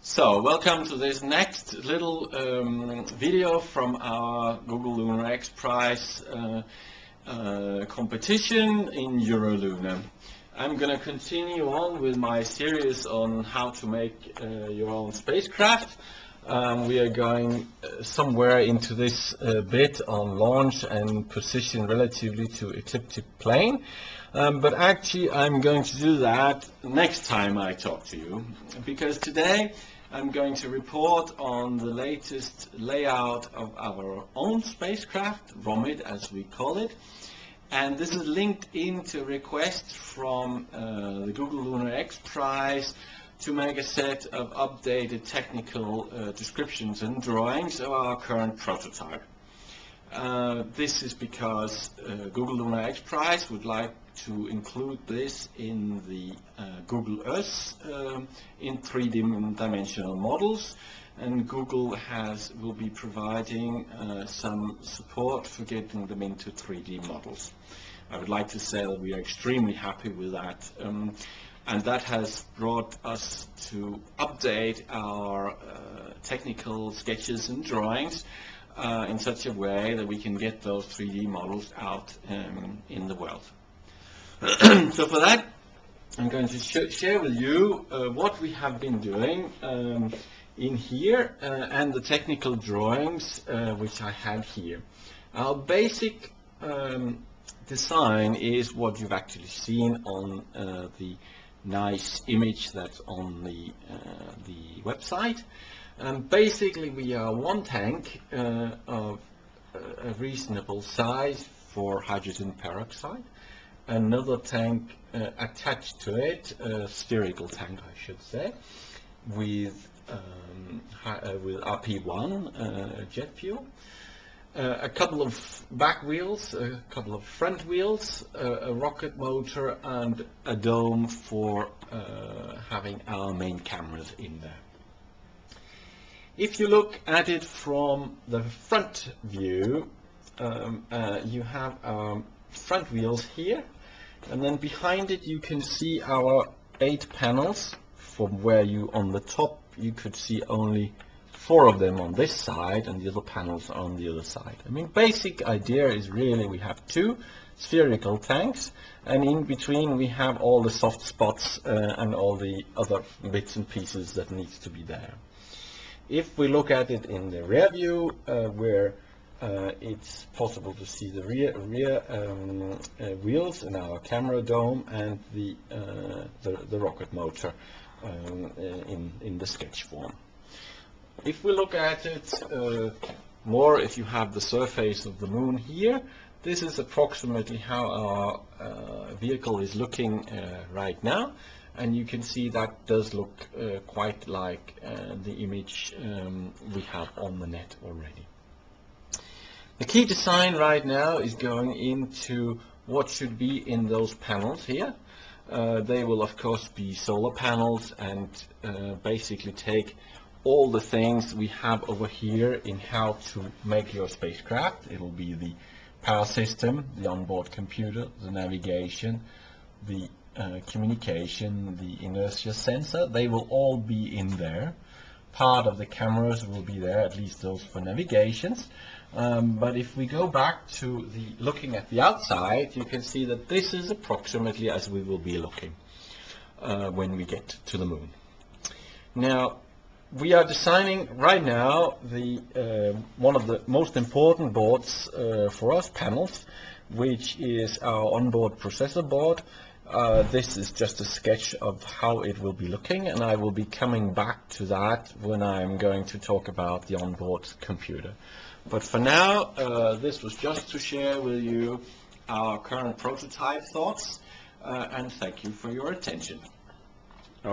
So, welcome to this next little video from our Google Lunar X Prize competition in Euroluna. I'm going to continue on with my series on how to make your own spacecraft. We are going somewhere into this bit on launch and position relatively to ecliptic plane. But actually I'm going to do that next time I talk to you, because today I'm going to report on the latest layout of our own spacecraft, Romit as we call it. And this is linked into a request from the Google Lunar X Prize to make a set of updated technical descriptions and drawings of our current prototype. This is because Google Lunar X Prize would like to include this in the Google Earth in three-dimensional models, and Google will be providing some support for getting them into 3D models. I would like to say that we are extremely happy with that, and that has brought us to update our technical sketches and drawings in such a way that we can get those 3D models out in the world. So for that, I'm going to share with you what we have been doing in here and the technical drawings which I have here. Our basic design is what you've actually seen on the nice image that's on the website. Basically, we are one tank of a reasonable size for hydrogen peroxide, another tank attached to it, a spherical tank I should say, with RP1 jet fuel, a couple of back wheels, a couple of front wheels, a rocket motor, and a dome for having our main cameras in there. If you look at it from the front view, you have our front wheels here, and then behind it you can see our 8 panels, from where you on the top you could see only 4 of them on this side and the other panels are on the other side. I mean, basic idea is really we have 2 spherical tanks, and in between we have all the soft spots and all the other bits and pieces that needs to be there. If we look at it in the rear view, where it's possible to see the rear wheels in our camera dome and the rocket motor in the sketch form. If we look at it more, if you have the surface of the moon here, this is approximately how our vehicle is looking right now. And you can see that does look quite like the image we have on the net already. The key design right now is going into what should be in those panels here. They will of course be solar panels and basically take all the things we have over here in how to make your spacecraft. It will be the power system, the onboard computer, the navigation, the communication, the inertia sensor. They will all be in there. Part of the cameras will be there, at least those for navigations. But if we go back to looking at the outside, you can see that this is approximately as we will be looking when we get to the moon. Now, we are designing right now one of the most important boards for us, panels, which is our onboard processor board. This is just a sketch of how it will be looking, and I will be coming back to that when I'm going to talk about the onboard computer. But for now, this was just to share with you our current prototype thoughts, and thank you for your attention.